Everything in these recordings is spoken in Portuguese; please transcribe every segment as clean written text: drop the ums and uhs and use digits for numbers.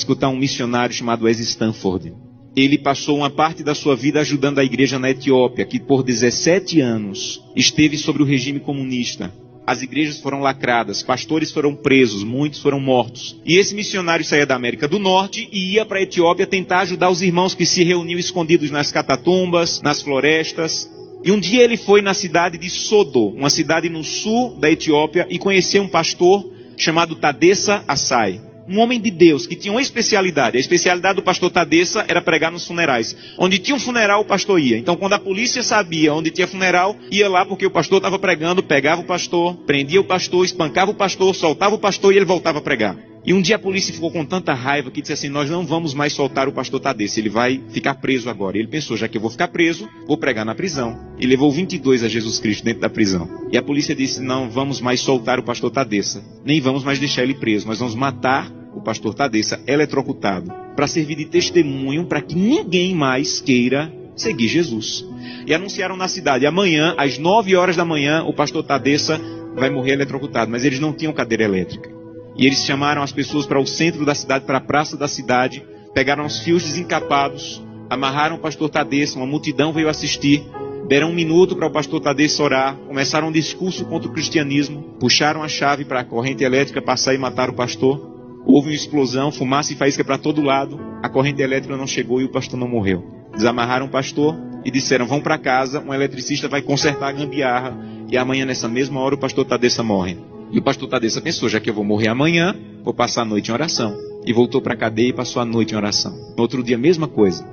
escutar um missionário chamado Wes Stanford. Ele passou uma parte da sua vida ajudando a igreja na Etiópia, que por 17 anos esteve sob o regime comunista. As igrejas foram lacradas, pastores foram presos, muitos foram mortos. E esse missionário saía da América do Norte e ia para a Etiópia tentar ajudar os irmãos que se reuniam escondidos nas catatumbas, nas florestas. E um dia ele foi na cidade de Sodo, uma cidade no sul da Etiópia, e conheceu um pastor chamado Tadessa Assai. Um homem de Deus que tinha uma especialidade. A especialidade do pastor Tadessa era pregar nos funerais. Onde tinha um funeral, o pastor ia. Então, quando a polícia sabia onde tinha funeral, ia lá porque o pastor estava pregando, pegava o pastor, prendia o pastor, espancava o pastor, soltava o pastor e ele voltava a pregar. E um dia a polícia ficou com tanta raiva que disse assim: nós não vamos mais soltar o pastor Tadessa, ele vai ficar preso agora. E ele pensou: já que eu vou ficar preso, vou pregar na prisão. E levou 22 a Jesus Cristo dentro da prisão. E a polícia disse: não vamos mais soltar o pastor Tadessa, nem vamos mais deixar ele preso, nós vamos matar o pastor Tadessa eletrocutado, para servir de testemunho para que ninguém mais queira seguir Jesus. E anunciaram na cidade: amanhã, às 9 horas da manhã, o pastor Tadessa vai morrer eletrocutado. Mas eles não tinham cadeira elétrica. E eles chamaram as pessoas para o centro da cidade, para a praça da cidade, pegaram os fios desencapados, amarraram o pastor Tadessa, uma multidão veio assistir, deram 1 minuto para o pastor Tadessa orar, começaram um discurso contra o cristianismo, puxaram a chave para a corrente elétrica passar e matar o pastor. Houve uma explosão, fumaça e faísca para todo lado, a corrente elétrica não chegou e o pastor não morreu. Desamarraram o pastor e disseram: vão para casa, um eletricista vai consertar a gambiarra e amanhã nessa mesma hora o pastor Tadessa morre. E o pastor Tadessa pensou: já que eu vou morrer amanhã, vou passar a noite em oração. E voltou para a cadeia e passou a noite em oração. No outro dia, a mesma coisa.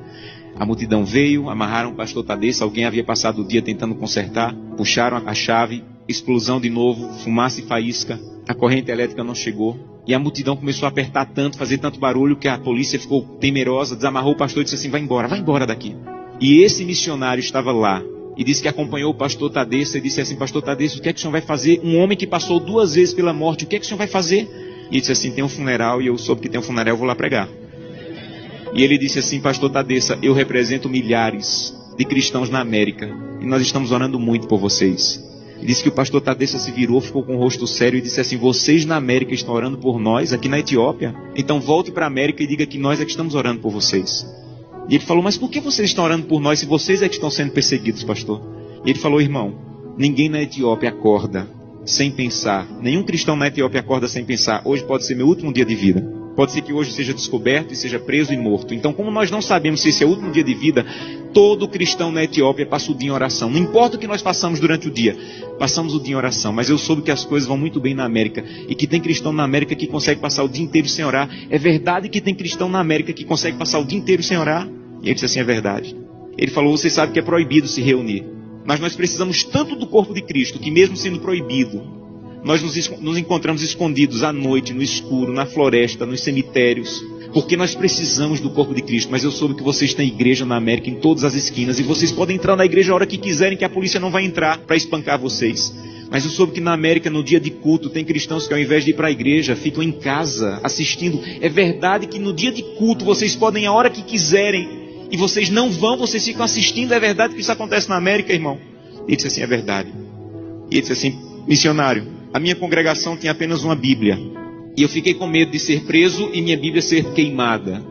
A multidão veio, amarraram o pastor Tadessa, alguém havia passado o dia tentando consertar, puxaram a chave, explosão de novo, fumaça e faísca, a corrente elétrica não chegou. E a multidão começou a apertar tanto, fazer tanto barulho, que a polícia ficou temerosa, desamarrou o pastor e disse assim: vai embora daqui. E esse missionário estava lá, e disse que acompanhou o pastor Tadessa, e disse assim: pastor Tadessa, o que é que o senhor vai fazer? Um homem que passou 2 vezes pela morte, o que é que o senhor vai fazer? E ele disse assim: tem um funeral, e eu soube que tem um funeral, eu vou lá pregar. E ele disse assim: pastor Tadessa, eu represento milhares de cristãos na América, e nós estamos orando muito por vocês. E disse que o pastor Tadessa se virou, ficou com o rosto sério e disse assim: vocês na América estão orando por nós, aqui na Etiópia? Então volte para a América e diga que nós é que estamos orando por vocês. E ele falou: mas por que vocês estão orando por nós se vocês é que estão sendo perseguidos, pastor? E ele falou: irmão, ninguém na Etiópia acorda sem pensar. Nenhum cristão na Etiópia acorda sem pensar: hoje pode ser meu último dia de vida. Pode ser que hoje seja descoberto e seja preso e morto. Então, como nós não sabemos se esse é o último dia de vida, todo cristão na Etiópia passa o dia em oração. Não importa o que nós façamos durante o dia, passamos o dia em oração. Mas eu soube que as coisas vão muito bem na América e que tem cristão na América que consegue passar o dia inteiro sem orar. É verdade que tem cristão na América que consegue passar o dia inteiro sem orar? E ele disse assim: é verdade. Ele falou: você sabe que é proibido se reunir, mas nós precisamos tanto do corpo de Cristo que mesmo sendo proibido, nós nos encontramos escondidos à noite, no escuro, na floresta, nos cemitérios, porque nós precisamos do corpo de Cristo. Mas eu soube que vocês têm igreja na América em todas as esquinas, e vocês podem entrar na igreja a hora que quiserem, que a polícia não vai entrar para espancar vocês. Mas eu soube que na América, no dia de culto, tem cristãos que ao invés de ir para a igreja, ficam em casa assistindo. É verdade que no dia de culto vocês podem ir a hora que quiserem, e vocês não vão, vocês ficam assistindo. É verdade que isso acontece na América, irmão? E ele disse assim: é verdade. E ele disse assim: missionário, a minha congregação tinha apenas uma Bíblia, e eu fiquei com medo de ser preso e minha Bíblia ser queimada.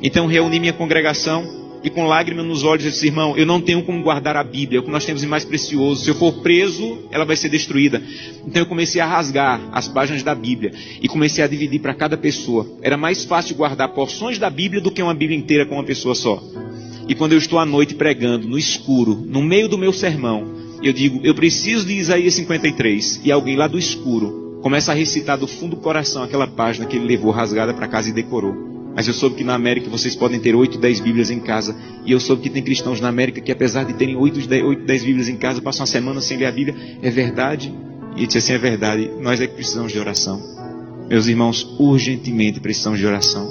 Então reuni minha congregação e com lágrimas nos olhos eu disse: irmão, eu não tenho como guardar a Bíblia, é o que nós temos de mais precioso. Se eu for preso, ela vai ser destruída. Então eu comecei a rasgar as páginas da Bíblia e comecei a dividir para cada pessoa. Era mais fácil guardar porções da Bíblia do que uma Bíblia inteira com uma pessoa só. E quando eu estou à noite pregando, no escuro, no meio do meu sermão, eu digo: eu preciso de Isaías 53. E alguém lá do escuro começa a recitar do fundo do coração aquela página que ele levou rasgada para casa e decorou. Mas eu soube que na América vocês podem ter 8, 10 Bíblias em casa. E eu soube que tem cristãos na América que, apesar de terem 8, 10 Bíblias em casa, passam uma semana sem ler a Bíblia. É verdade? E ele disse assim: é verdade, nós é que precisamos de oração. Meus irmãos, urgentemente precisamos de oração.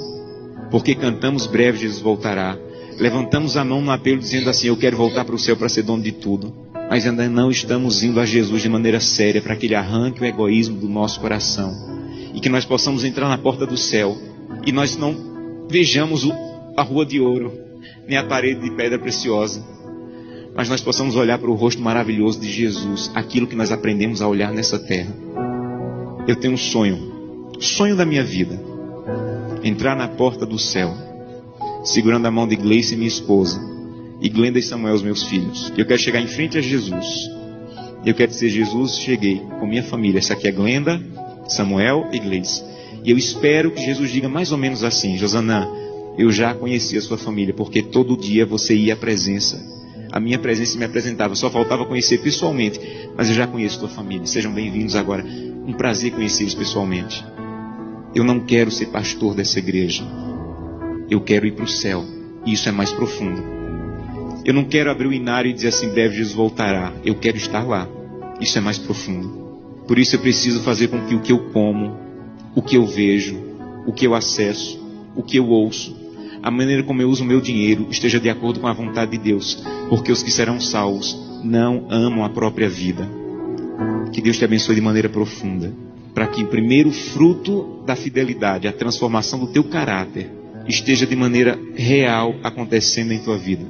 Porque cantamos: breve Jesus voltará. Levantamos a mão no apelo dizendo assim: eu quero voltar para o céu para ser dono de tudo. Mas ainda não estamos indo a Jesus de maneira séria, para que Ele arranque o egoísmo do nosso coração. E que nós possamos entrar na porta do céu e nós não vejamos a rua de ouro, nem a parede de pedra preciosa, mas nós possamos olhar para o rosto maravilhoso de Jesus, aquilo que nós aprendemos a olhar nessa terra. Eu tenho um sonho, o sonho da minha vida. entrar na porta do céu, segurando a mão de Gleice, minha esposa, e Glenda e Samuel, os meus filhos. Eu quero chegar em frente a Jesus. Eu quero dizer: Jesus, cheguei com minha família. Essa aqui é Glenda, Samuel e Gleice. E eu espero que Jesus diga mais ou menos assim: Josanã, eu já conheci a sua família, porque todo dia você ia à presença. A minha presença me apresentava, só faltava conhecer pessoalmente, mas eu já conheço a tua família. Sejam bem-vindos agora. Um prazer conhecê-los pessoalmente. Eu não quero ser pastor dessa igreja. Eu quero ir para o céu. E isso é mais profundo. Eu não quero abrir o inário e dizer assim: breve Jesus voltará. Eu quero estar lá. Isso é mais profundo. Por isso eu preciso fazer com que o que eu como, o que eu vejo, o que eu acesso, o que eu ouço, a maneira como eu uso o meu dinheiro esteja de acordo com a vontade de Deus. Porque os que serão salvos não amam a própria vida. Que Deus te abençoe de maneira profunda, para que o primeiro fruto da fidelidade, a transformação do teu caráter, esteja de maneira real acontecendo em tua vida.